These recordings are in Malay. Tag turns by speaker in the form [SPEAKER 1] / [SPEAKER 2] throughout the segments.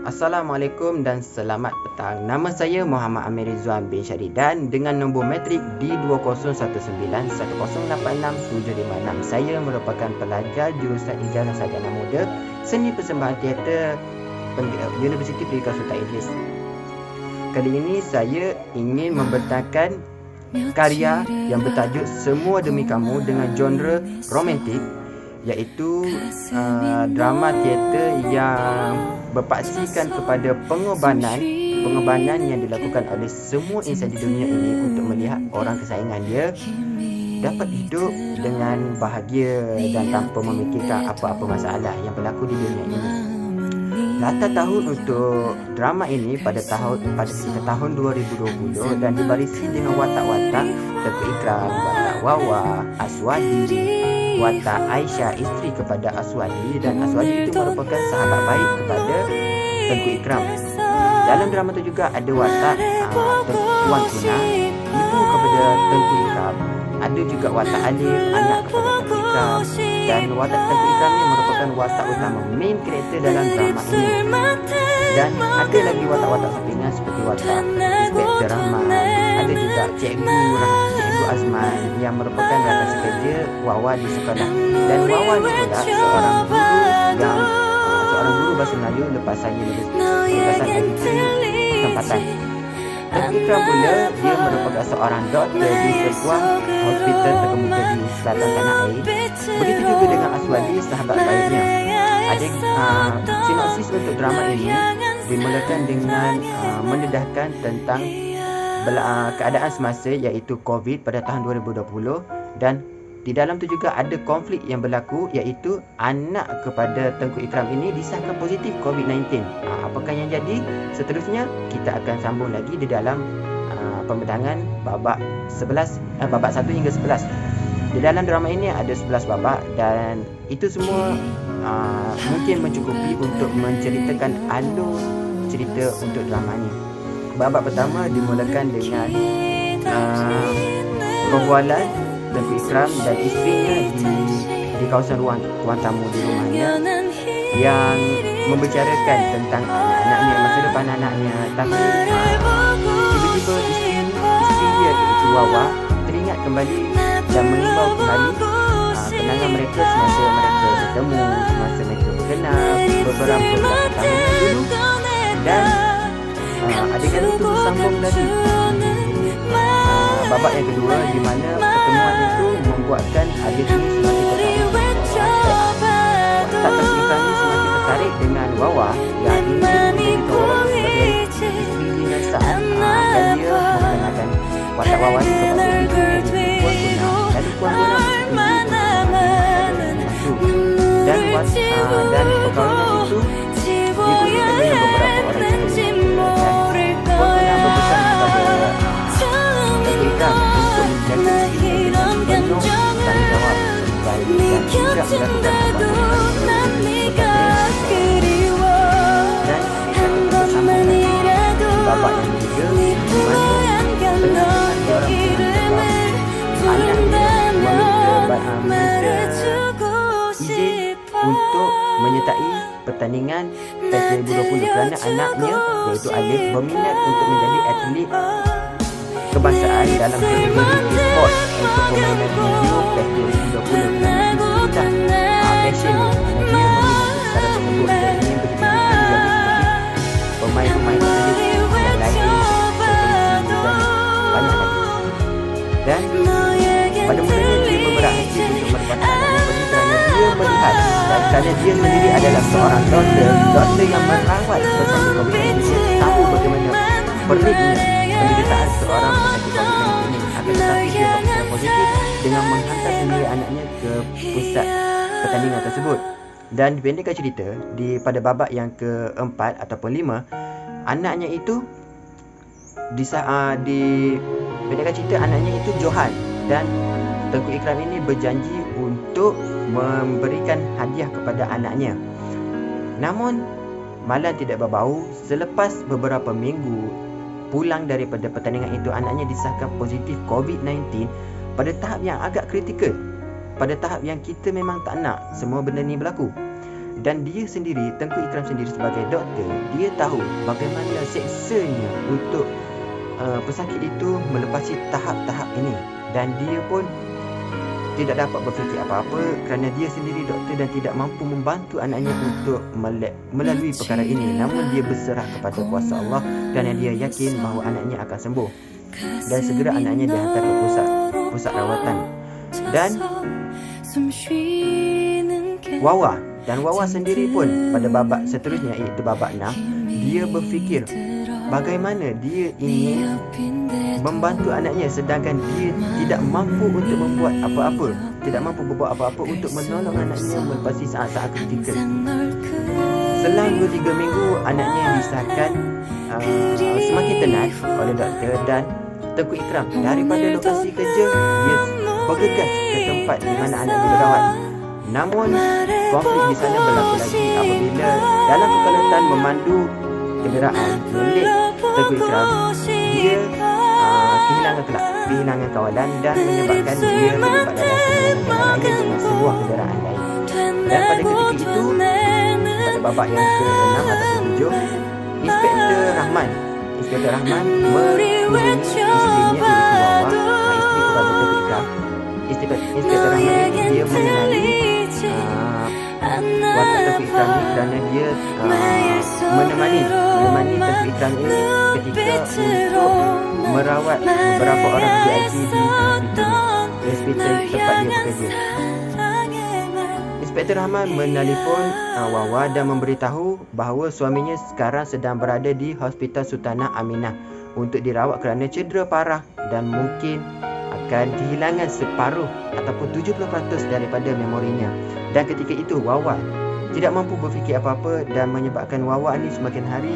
[SPEAKER 1] Assalamualaikum dan selamat petang. Nama saya Muhammad Amir Rizwan bin Syaridan dengan nombor matrik D201910867556. Saya merupakan pelajar jurusan Ijazah Sarjana Muda Seni Persembahan Teater Universiti Pendidikan Sultan Idris. Kali ini saya ingin membentangkan karya yang bertajuk Semua Demi Kamu dengan genre romantik, iaitu drama teater yang berpaksikan kepada pengorbanan yang dilakukan oleh semua insan di dunia ini untuk melihat orang kesayangan dia dapat hidup dengan bahagia dan tanpa memikirkan apa-apa masalah yang berlaku di dunia ini. Latar tahun untuk drama ini pada tahun 2020 dan dibarisi dengan watak-watak Tengku Ikram, watak Wawa, Aswadi, watak Aisyah, isteri kepada Aswadi, dan Aswadi itu merupakan sahabat baik kepada Tengku Ikram. Dalam drama itu juga ada watak Tuan Tuna, ibu kepada Tengku Ikram. Ada juga watak Alif, anak kepada Tengku Ikram. Dan watak Tengku Ikram ni merupakan watak utama, main karakter dalam drama ini. Dan ada lagi watak-watak sampingan seperti watak Inspektor Rahman, ada juga Cikgu Azman yang merupakan rakan sekerja Wawa di sekolah. Dan Wawa ni pula seorang guru bahasa Melayu lepas saya lulusan dari tempatan. Tengku Ikram pula dia merupakan seorang doktor di sebuah hospital terkemuka di selatan tanah air. Begitu juga dengan Aswadi, sahabat baiknya. Ada sinopsis untuk drama ini dimulakan dengan mendedahkan tentang keadaan semasa, iaitu COVID pada tahun 2020, dan di dalam tu juga ada konflik yang berlaku, iaitu anak kepada Tengku Ikram ini disahkan positif COVID-19. Apakah yang jadi? Seterusnya kita akan sambung lagi di dalam pembentangan babak 1 hingga 11. Di dalam drama ini ada 11 babak dan itu semua mungkin mencukupi untuk menceritakan alur cerita untuk drama ini. Babak pertama dimulakan dengan perbualan Tengku Ikram dan isterinya di kawasan ruang tamu di rumahnya yang membicarakan tentang anak-anaknya, masa depan anaknya. Tapi tiba-tiba isteri dia, iaitu Wawa, teringat kembali dan mengimbau kembali kenangan mereka semasa mereka bertemu, semasa mereka berkenal beberapa tahun dulu. Dan adegan itu bersambung lagi babak yang kedua, di mana pertemuan itu membuatkan adegan ini semakin tertarik. Tengku Ikram ini semakin tertarik dengan Wawa yang ingin ditolak sebagai isteri yang sah, dan dia memperkenalkan watak Wawa ini kepada Puan Tuna. Lalu Puan Tuna dan perkahwinan itu diikuti dengan beberapa orang yang Puan Tuna berpesan kepada Tengku Ikram untuk menjaga diri dengan penuh tanggungjawab dan tidak melakukan babak yang ketiga, di mana izin untuk menyertai pertandingan PES 2020 kerana anaknya, iaitu Alif, berminat untuk menjadi atlet kebangsaan dalam kategori e-sport untuk permainan video PES 2020 kerana dah passion dia memiliki cara tersebut dan ingin berjaya pemain-pemain yang lain dan banyak lagi. Dan pada mulanya dia berhati untuk melepaskan anaknya pergi kerana dia melihat dan kerana dia sendiri adalah seorang doktor yang merawat pesakit COVID-19, tahu bagaimana peliknya penderitaan seorang pesakit COVID-19 ini. Akan tetapi dia berpikiran positif dengan menghantar sendiri anaknya ke pusat pertandingan tersebut. Dan dipendekkan cerita, pada babak yang keempat ataupun 5, anaknya itu dipendekkan cerita, anaknya itu Johan, dan Tengku Ikram ini berjanji untuk memberikan hadiah kepada anaknya. Namun malam tidak berbau, selepas beberapa minggu pulang daripada pertandingan itu, anaknya disahkan positif COVID-19 pada tahap yang agak kritikal, pada tahap yang kita memang tak nak semua benda ni berlaku. Dan dia sendiri, Tengku Ikram sendiri sebagai doktor, dia tahu bagaimana seksanya untuk pesakit itu melepasi tahap-tahap ini. Dan dia pun tidak dapat berfikir apa-apa kerana dia sendiri doktor dan tidak mampu membantu anaknya untuk melalui perkara ini. Namun dia berserah kepada kuasa Allah dan dia yakin bahawa anaknya akan sembuh. Dan segera anaknya dihantar ke pusat rawatan. Dan Wawa sendiri pun pada babak seterusnya, iaitu babak 6, dia berfikir bagaimana dia ingin membantu anaknya sedangkan dia tidak mampu untuk membuat apa-apa, tidak mampu berbuat apa-apa untuk menolong anaknya melepasi saat-saat kritikal. Selang 2-3 minggu, anaknya disahkan semakin tenat oleh doktor dan Tengku Ikram daripada lokasi kerja, dia bergegas ke tempat di mana anaknya dirawat. Namun konflik di sana berlaku lagi apabila dalam kekalatan memandu kenderaan milik Tengku Ikram, dia kehilangan kawalan dan menyebabkan dia terlibat dalam kenderaan dengan sebuah kenderaan lain. Dan pada ketika itu, pada babak yang ke-6 atau ke-7, Inspektor Rahman menghubungi isterinya, iaitu Wawa, isteri kepada Tengku Ikram. Inspektor Rahman ini dia mengenali watak Tengku Ikram ini kerana dia menemani Tengku Ikram ini ketika untuk merawat beberapa orang VIP di hospital tempat dia bekerja. Inspektor Rahman menelefon Wawa dan memberitahu bahawa suaminya sekarang sedang berada di Hospital Sultanah Aminah untuk dirawat kerana cedera parah dan mungkin akan kehilangan separuh ataupun 70% daripada memorinya. Dan ketika itu Wawa tidak mampu berfikir apa-apa dan menyebabkan Wawa ini semakin hari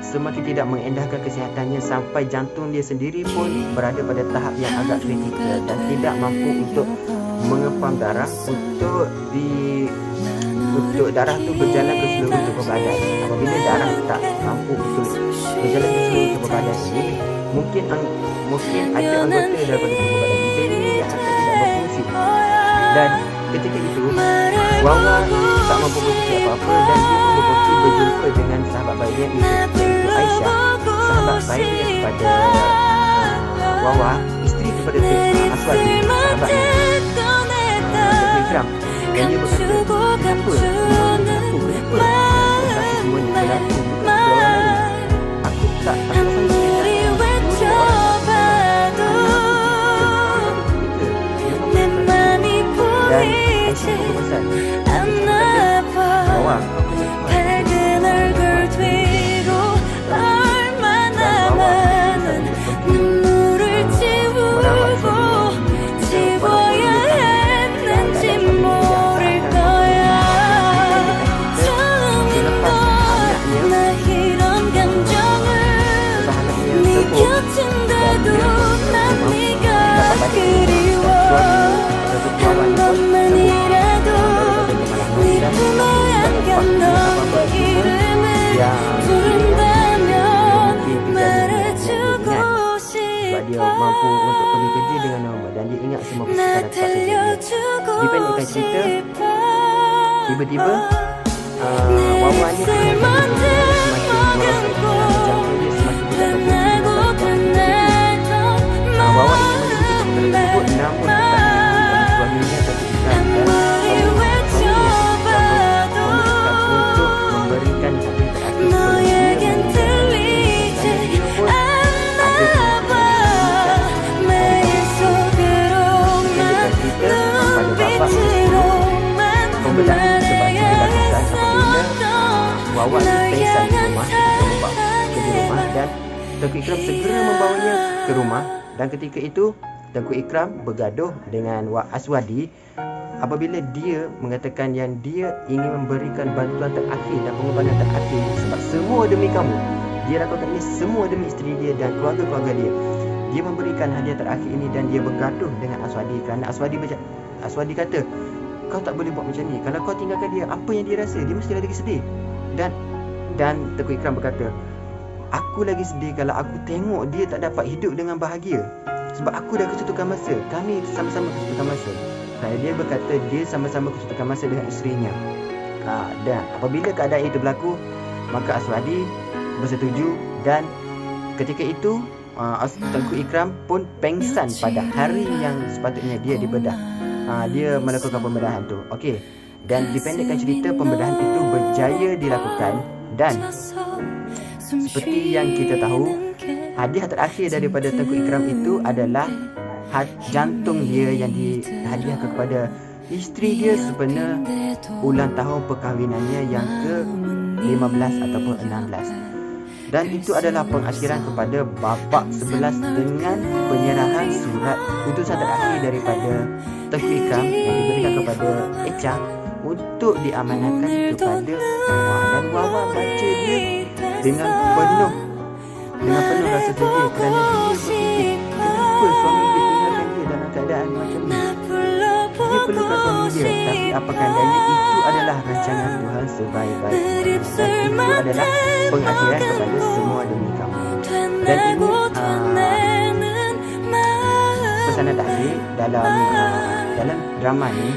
[SPEAKER 1] semakin tidak mengendahkan kesihatannya sampai jantung dia sendiri pun berada pada tahap yang agak kritikal dan tidak mampu untuk mengepam darah untuk darah tu berjalan ke seluruh tubuh badan. Apabila darah tak mampu untuk berjalan ke seluruh tubuh badan ini, mungkin ada anggota daripada tubuh badan kita ini yang akan tidak berfungsi. Dan ketika itu Wawa tak mampu berfikir apa-apa dan dia pun berjumpa dengan sahabat baiknya, iaitu Aisyah, sahabat baiknya kepada Wawa, isteri kepada Aswadi, sahabatnya Tengku Ikram. Dan dia berkata, kenapa tapi semua ni berlaku aku tak dan Aisyah pun berpesan Wawa, dia mampu untuk pergi kerja dengan normal dan dia ingat semua perkara tempat kerja dia. Dipendekkan cerita, tiba-tiba Wawa ni semakin jantung dia semakin tidak berfungsi. Wawa ingin menyebut perkara tersebut namun suaminya terpisah dan untuk memberikan hati terakhir pembedahan sebab dilakukan apabila Wawa pingsan di rumah dan Tengku Ikram segera membawanya ke rumah. Dan ketika itu Tengku Ikram bergaduh dengan Aswadi apabila dia mengatakan yang dia ingin memberikan bantuan terakhir dan pengorbanan terakhir sebab semua demi kamu. Dia lakukan ini semua demi isteri dia dan keluarga-keluarga dia. Dia memberikan hadiah terakhir ini dan dia bergaduh dengan Aswadi kerana Aswadi kata, kau tak boleh buat macam ni. Kalau kau tinggalkan dia, apa yang dia rasa? Dia mesti lagi sedih. Dan Tengku Ikram berkata, aku lagi sedih kalau aku tengok dia tak dapat hidup dengan bahagia. Sebab aku dah kesutukan masa. Kami sama-sama kesutukan masa. Kerana dia berkata dia sama-sama kesutukan masa dengan isterinya. Dan apabila keadaan itu berlaku, maka Aswadi bersetuju, dan ketika itu Tengku Ikram pun pengsan pada hari yang sepatutnya dia dibedah. Dia melakukan pembedahan tu. Okey. Dan dipendekkan cerita, pembedahan itu berjaya dilakukan, dan seperti yang kita tahu, hadiah terakhir daripada Tengku Ikram itu adalah jantung dia yang dihadiahkan kepada isteri dia sempena ulang tahun perkahwinannya yang ke-15 ataupun 16. Dan itu adalah pengakhiran kepada bapa 11 dengan penyerahan surat putusan terakhir daripada Tengku Ikram yang diberikan kepada Echa untuk diamanatkan kepada Wawa. Dan Wawa baca dia dengan penuh rasa sedih, kerana dia berfikir, kenapa suami dia tinggalkan dia dalam keadaan macam ni. Dia perlukan suami dia, tapi apakah daya, itu adalah rancangan Tuhan sebaik-baiknya, dan itu adalah pengakhiran kepada semua demi kamu. Dan ini pesanan takdir dalam drama ni.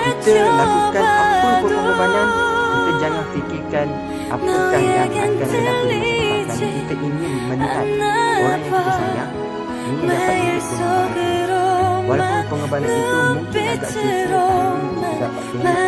[SPEAKER 1] Kita lakukan apa pun pengorbanan, kita jangan fikirkan apakah yang akan berlaku di masa depan. Kita ingin melihat orang yang kita sayang ini dapat hidup dengan bahagia. Walaupun pengorbanan itu mungkin agak susah, tapi kita dapat tengok